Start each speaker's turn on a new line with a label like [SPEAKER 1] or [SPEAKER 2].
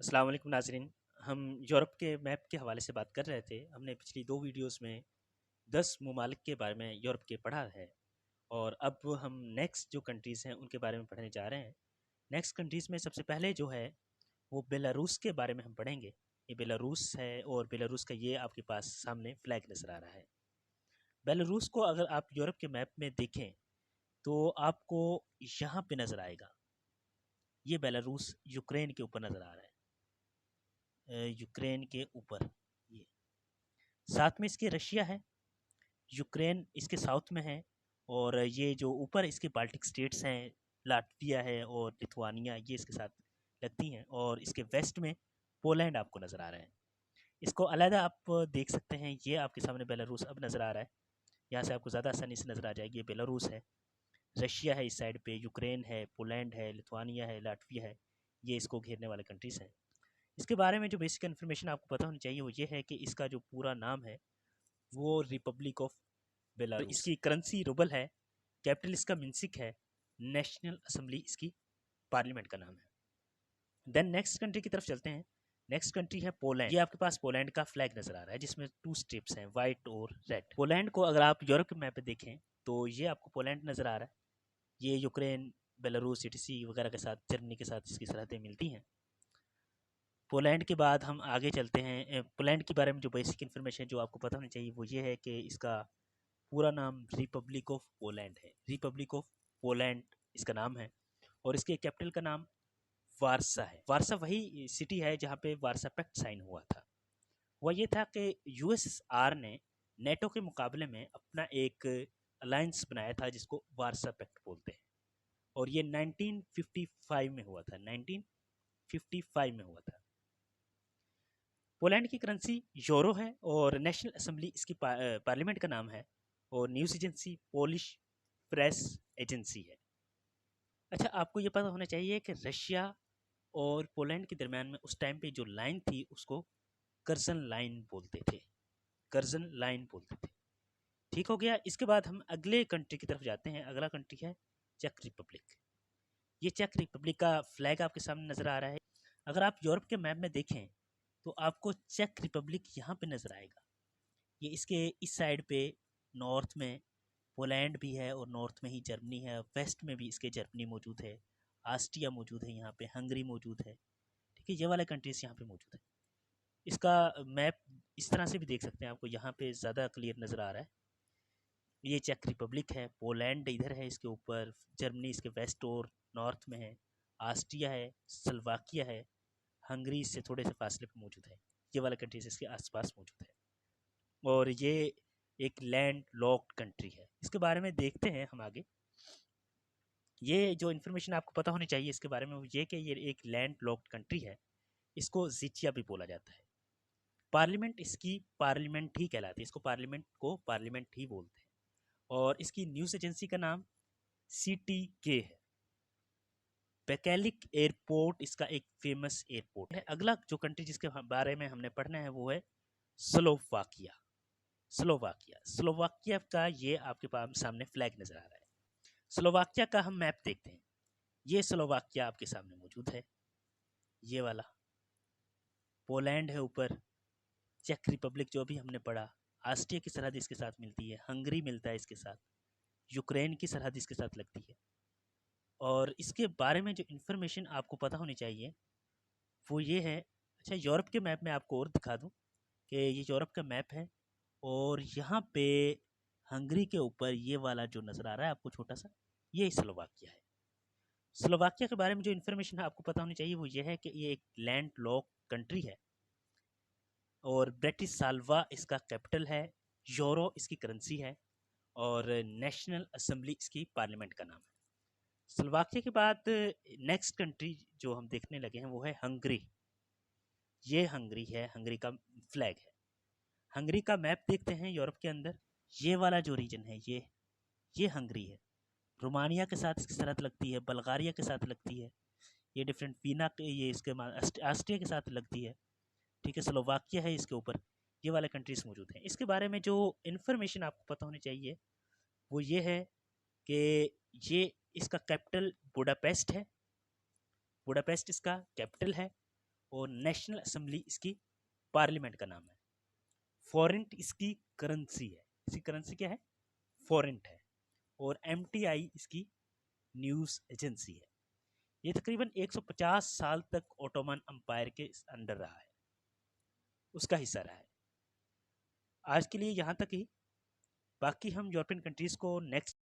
[SPEAKER 1] अस्सलाम वालेकुम नाज़रीन। हम यूरोप के मैप के हवाले से बात कर रहे थे। हमने पिछली 2 वीडियोज़ में 10 ममालिक के बारे में यूरोप के पढ़ा है और अब हम नेक्स्ट जो कंट्रीज़ हैं उनके बारे में पढ़ने जा रहे हैं। नेक्स्ट कंट्रीज़ में सबसे पहले जो है वो बेलारूस के बारे में हम पढ़ेंगे। ये बेलारूस है और बेलारूस का ये आपके पास सामने फ्लैग नज़र आ रहा है। बेलारूस को अगर आप यूरोप के मैप में देखें तो आपको यहाँ पे नज़र आएगा। ये बेलारूस यूक्रेन के ऊपर नज़र आ रहा है। यूक्रेन के ऊपर ये साथ में इसके रशिया है, यूक्रेन इसके साउथ में है और ये जो ऊपर इसके बाल्टिक स्टेट्स हैं, लाटविया है और लिथुआनिया, ये इसके साथ लगती हैं और इसके वेस्ट में पोलैंड आपको नज़र आ रहा है। इसको अलग आप देख सकते हैं। ये आपके सामने बेलारूस अब नज़र आ रहा है। यहाँ से आपको ज़्यादा आसानी से नज़र आ जाएगी। ये बेलारूस है, रशिया है इस साइड पे, यूक्रेन है, पोलैंड है, लिथुआनिया है, लाटविया है। ये इसको घेरने वाले कंट्रीज़ हैं। इसके बारे में जो बेसिक इन्फॉर्मेशन आपको पता होनी चाहिए वो ये है कि इसका जो पूरा नाम है वो रिपब्लिक ऑफ बेलारूस। इसकी करेंसी रूबल है, कैपिटल इसका मिन्सिक है, नेशनल असेंबली इसकी पार्लियामेंट का नाम है। देन नेक्स्ट कंट्री की तरफ चलते हैं। नेक्स्ट कंट्री है पोलैंड। ये आपके पास पोलैंड का फ्लैग नज़र आ रहा है जिसमें 2 स्ट्रिप्स हैं, वाइट और रेड। पोलैंड को अगर आप यूरोप के मैप पे देखें तो ये आपको पोलैंड नज़र आ रहा है। ये यूक्रेन, बेलारूस, ईटीसी वगैरह के साथ, जर्मनी के साथ इसकी सरहदें मिलती हैं। पोलैंड के बाद हम आगे चलते हैं। पोलैंड के बारे में जो बेसिक इन्फॉर्मेशन जो आपको पता होनी चाहिए वो ये है कि इसका पूरा नाम रिपब्लिक ऑफ पोलैंड है। रिपब्लिक ऑफ पोलैंड इसका नाम है और इसके कैपिटल का नाम वारसा है। वारसा वही सिटी है जहाँ पे वारसा पैक्ट साइन हुआ था। वह ये था कि यूएसएसआर ने नेटो के मुकाबले में अपना एक अलायंस बनाया था जिसको वारसा पैक्ट बोलते हैं और ये 1955 में हुआ था। 1955 में हुआ था। पोलैंड की करेंसी यूरो है और नेशनल असेंबली इसकी पार्लियामेंट का नाम है और news agency Polish press agency है। अच्छा, आपको ये पता होना चाहिए कि रशिया और पोलैंड के दरमियान में उस टाइम पे जो लाइन थी उसको कर्जन लाइन बोलते थे। कर्जन लाइन बोलते थे। ठीक हो गया। इसके बाद हम अगले कंट्री की तरफ जाते हैं। अगला कंट्री है चेक रिपब्लिक। ये चेक रिपब्लिक का फ्लैग आपके सामने नज़र आ रहा है। अगर आप यूरोप के मैप में देखें तो आपको चेक रिपब्लिक यहाँ पे नज़र आएगा। ये इसके इस साइड पे नॉर्थ में पोलैंड भी है और नॉर्थ में ही जर्मनी है, वेस्ट में भी इसके जर्मनी मौजूद है, ऑस्ट्रिया मौजूद है, यहाँ पे हंगरी मौजूद है। ठीक है, ये वाले कंट्रीज यहाँ पे मौजूद है। इसका मैप इस तरह से भी देख सकते हैं, आपको यहाँ पे ज़्यादा क्लियर नज़र आ रहा है। ये चेक रिपब्लिक है, पोलैंड इधर है इसके ऊपर, जर्मनी इसके वेस्ट और नॉर्थ में है, ऑस्ट्रिया है, स्लोवाकिया है, हंगरी इससे थोड़े से फासले पर मौजूद है। ये वाला कंट्रीज इसके आसपास मौजूद है और ये एक लैंड लॉक्ड कंट्री है। इसके बारे में देखते हैं हम आगे। ये जो इन्फॉर्मेशन आपको पता होनी चाहिए इसके बारे में वो ये कि ये एक लैंड लॉक्ड कंट्री है। इसको जिचिया भी बोला जाता है। पार्लियामेंट इसकी पार्लियामेंट ही कहलाती है। इसको पार्लियामेंट को पार्लियामेंट ही बोलते हैं और इसकी न्यूज़ एजेंसी का नाम CTK है। बैकेलिक एयरपोर्ट इसका एक फेमस एयरपोर्ट है। अगला जो कंट्री जिसके बारे में हमने पढ़ना है वो है स्लोवाकिया। स्लोवाकिया स्लोवाकिया का ये आपके पास सामने फ्लैग नज़र आ रहा है। स्लोवाकिया का हम मैप देखते हैं। ये स्लोवाकिया आपके सामने मौजूद है। ये वाला पोलैंड है ऊपर, चेक रिपब्लिक जो भी हमने पढ़ा, ऑस्ट्रिया की सरहद इसके साथ मिलती है, हंगरी मिलता है इसके साथ, यूक्रेन की सरहद इसके साथ लगती है। और इसके बारे में जो इन्फॉर्मेशन आपको पता होनी चाहिए वो ये है। अच्छा, यूरोप के मैप में आपको और दिखा दूँ कि ये यूरोप का मैप है और यहाँ पे हंगरी के ऊपर ये वाला जो नज़र आ रहा है आपको छोटा सा, ये स्लोवाकिया है। स्लोवाकिया के बारे में जो इन्फॉर्मेशन आपको पता होनी चाहिए वो ये है कि ये एक लैंड लॉक कंट्री है और ब्रेटिसाल्वा इसका कैपिटल है, यूरो इसकी करेंसी है और नेशनल असेंबली इसकी पार्लियामेंट का नाम है। स्लोवाकिया के बाद नेक्स्ट कंट्री जो हम देखने लगे हैं वो है हंगरी। ये हंगरी है, हंगरी का फ्लैग है। हंगरी का मैप देखते हैं यूरोप के अंदर। ये वाला जो रीजन है ये हंगरी है। रोमानिया के साथ इसकी सरहद लगती है, बल्गारिया के साथ लगती है, ये डिफरेंट वीना के ये इसके ऑस्ट्रिया के साथ लगती है। ठीक है, स्लोवाकिया है इसके ऊपर। ये वाले कंट्रीज मौजूद हैं। इसके बारे में जो इन्फॉर्मेशन आपको पता होनी चाहिए वो ये है कि ये इसका कैपिटल बुडापेस्ट है। बुडापेस्ट इसका कैपिटल है और नेशनल असेंबली इसकी पार्लियामेंट का नाम है। फॉरेंट इसकी करेंसी है। इसकी करेंसी क्या है? फॉरेंट है। और MTI इसकी न्यूज़ एजेंसी है। ये तकरीबन 150 साल तक ओटोमन अम्पायर के अंडर रहा है, उसका हिस्सा रहा है। आज के लिए यहाँ तक ही। बाकी हम यूरोपियन कंट्रीज़ को नेक्स्ट